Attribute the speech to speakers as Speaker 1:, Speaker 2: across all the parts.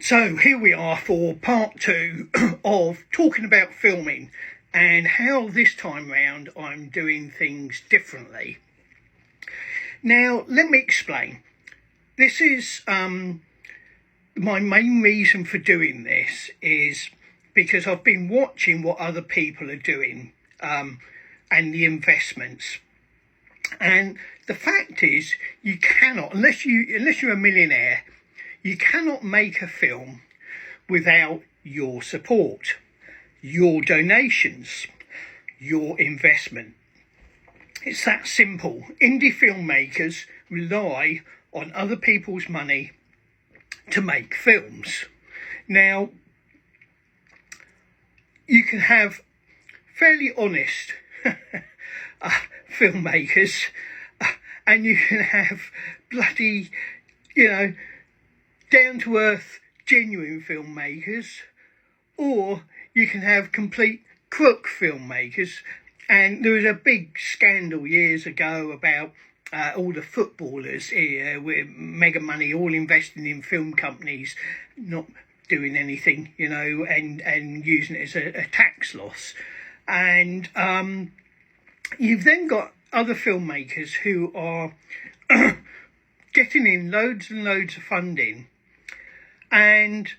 Speaker 1: So here we are for part 2 of talking about filming and how this time round I'm doing things differently. Now let me explain. This is my main reason for doing this is because I've been watching what other people are doing and the investments. And the fact is, you cannot, unless you're a millionaire, you cannot make a film without your support, your donations, your investment. It's that simple. Indie filmmakers rely on other people's money to make films. Now, you can have fairly honest filmmakers, and you can have bloody, down-to-earth, genuine filmmakers, or you can have complete crook filmmakers. And there was a big scandal years ago about all the footballers here with mega money all investing in film companies, not doing anything, and using it as a tax loss. And you've then got other filmmakers who are getting in loads and loads of funding, and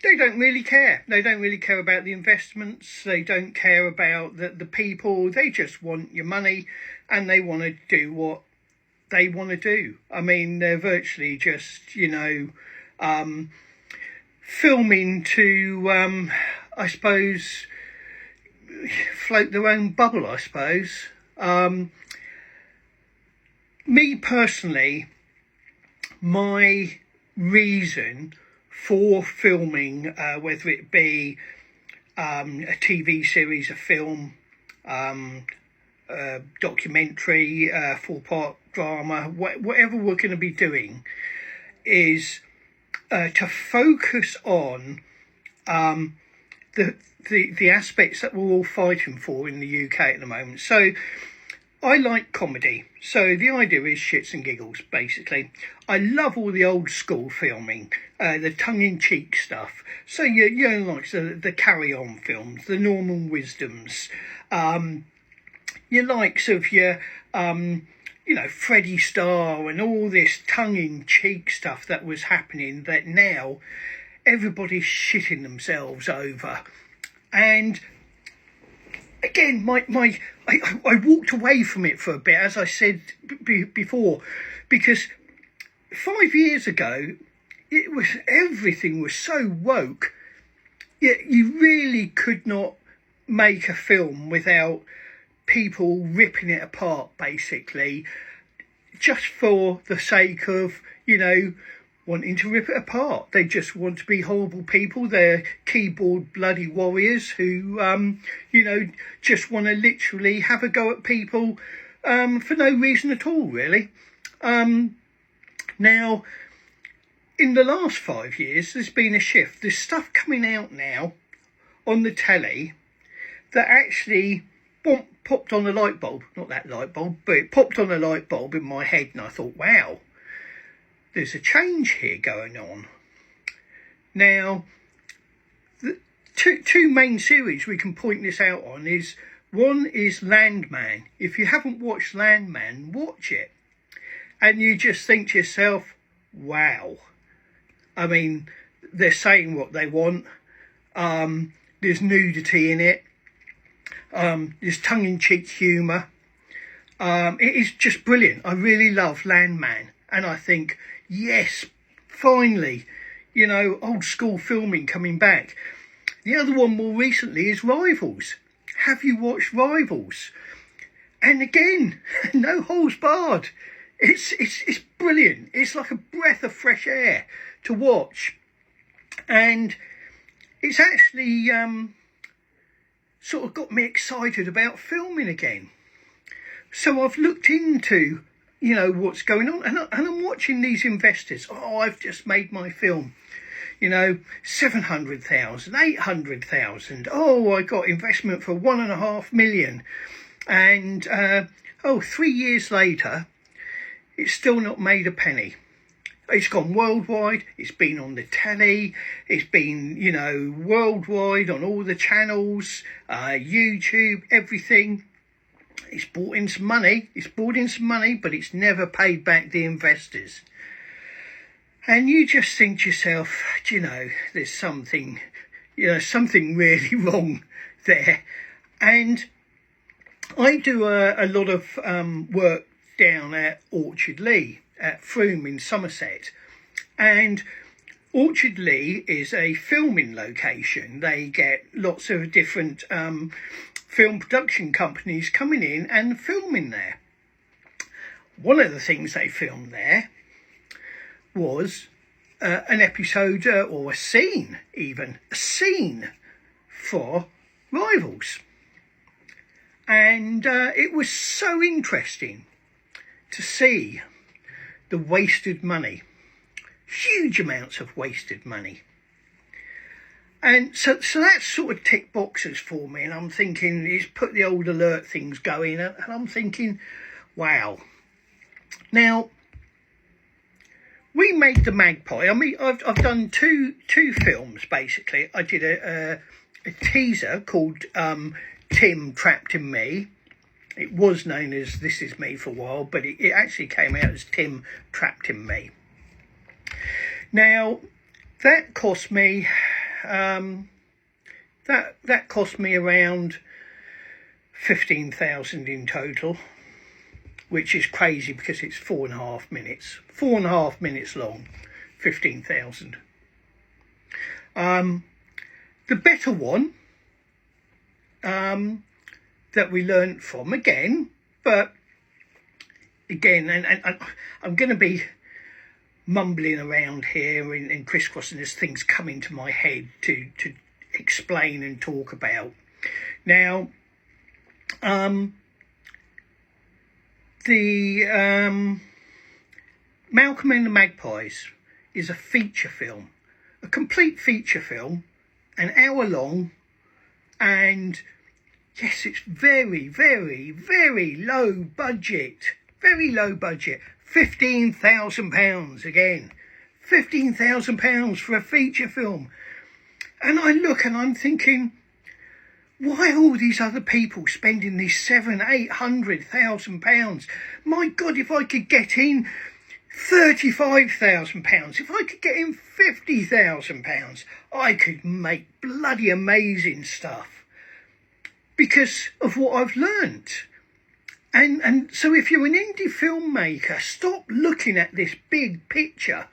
Speaker 1: they don't really care. They don't really care about the investments. They don't care about the people. They just want your money, and they want to do what they want to do. I mean, they're virtually just, filming to, I suppose, float their own bubble, I suppose. Me personally, my reason for filming, whether it be a TV series, a film, a documentary, a 4-part drama, whatever we're going to be doing, is to focus on the aspects that we're all fighting for in the UK at the moment. So I like comedy. So the idea is shits and giggles, basically. I love all the old school filming, the tongue-in-cheek stuff. So you like the carry-on films, the Norman Wisdoms, your likes of your, Freddie Starr and all this tongue-in-cheek stuff that was happening that now everybody's shitting themselves over. And again, I walked away from it for a bit, as I said before, because 5 years ago, everything was so woke. You really could not make a film without people ripping it apart, basically, just for the sake of, wanting to rip it apart. They just want to be horrible people. They're keyboard bloody warriors who, just want to literally have a go at people for no reason at all, really. Now, in the last 5 years, there's been a shift. There's stuff coming out now on the telly that actually popped on a light bulb. Not that light bulb, but it popped on a light bulb in my head, and I thought, wow, there's a change here going on. Now, the two main series we can point this out on is, one is Landman. If you haven't watched Landman, watch it. And you just think to yourself, wow. I mean, they're saying what they want. There's nudity in it. There's tongue-in-cheek humour. It is just brilliant. I really love Landman. And I think, yes, finally, old school filming coming back. The other one more recently is Rivals. Have you watched Rivals? And again, no holds barred. It's brilliant. It's like a breath of fresh air to watch. And it's actually sort of got me excited about filming again. So I've looked into what's going on, and I'm watching these investors. Oh, I've just made my film, 700,000, 800,000. Oh, I got investment for 1.5 million, and 3 years later, it's still not made a penny. It's gone worldwide. It's been on the telly. It's been, you know, worldwide on all the channels, YouTube, everything. It's brought in some money. But it's never paid back the investors. And you just think to yourself, do you know, there's something, something really wrong there. And I do a lot of work down at Orchard Lee at Frome in Somerset, and Orchard Lee is a filming location. They get lots of different film production companies coming in and filming there. One of the things they filmed there was an episode or a scene for Rivals. And it was so interesting to see the wasted money, huge amounts of wasted money. And so that sort of tick boxes for me, and I'm thinking, it's put the old alert things going, and I'm thinking, wow. Now, we made The Magpie. I mean, I've done two films, basically. I did a teaser called Tim Trapped in Me. It was known as This Is Me for a while, but it actually came out as Tim Trapped in Me. Now, that cost me that cost me around 15,000 in total, which is crazy because it's 4.5 minutes. 4.5 minutes long, 15,000. The better one that we learned from again, and I'm going to be mumbling around here and crisscrossing as things come into my head to explain and talk about. Now, the Malcolm and the Magpies is a feature film, a complete feature film, an hour long, and yes, it's very, very, very low budget. Very low budget. £15,000 again. £15,000 for a feature film. And I look and I'm thinking, why are all these other people spending these £700,000-800,000? My God, if I could get in £35,000, if I could get in £50,000, I could make bloody amazing stuff. Because of what I've learnt. And so if you're an indie filmmaker, stop looking at this big picture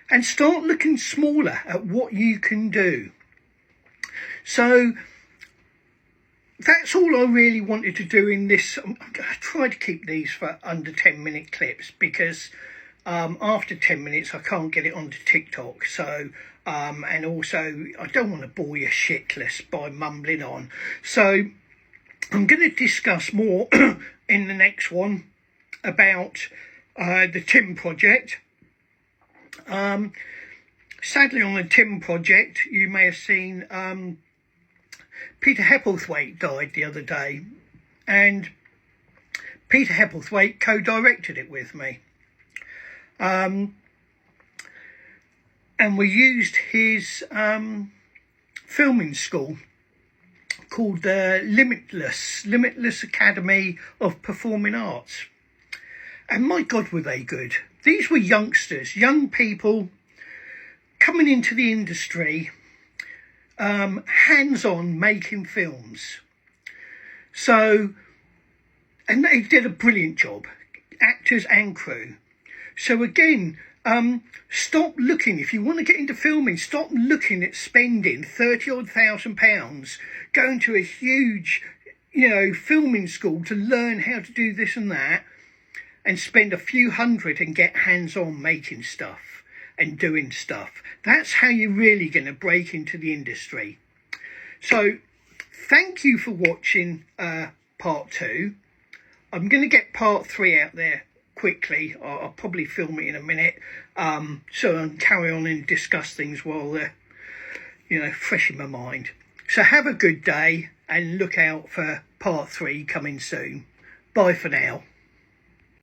Speaker 1: and start looking smaller at what you can do. So that's all I really wanted to do in this. I'm going to try to keep these for under 10-minute clips, because after 10 minutes I can't get it onto TikTok. So and also I don't want to bore you shitless by mumbling on. So I'm going to discuss more in the next one about the Tim project. Sadly, on the Tim project, you may have seen Peter Hepplethwaite died the other day, and Peter Hepplethwaite co-directed it with me. And we used his filming school called the Limitless Academy of Performing Arts. And my God, were they good. These were youngsters, young people coming into the industry, hands-on making films. So, and they did a brilliant job, actors and crew. So again, stop looking, if you want to get into filming, stop looking at spending £30,000 going to a huge, filming school to learn how to do this and that, and spend a few hundred and get hands-on making stuff and doing stuff. That's how you're really going to break into the industry. So thank you for watching part 2. I'm going to get part 3 out there quickly. I'll probably film it in a minute, so I'll carry on and discuss things while they're fresh in my mind. So have a good day and look out for part 3 coming soon. Bye for now.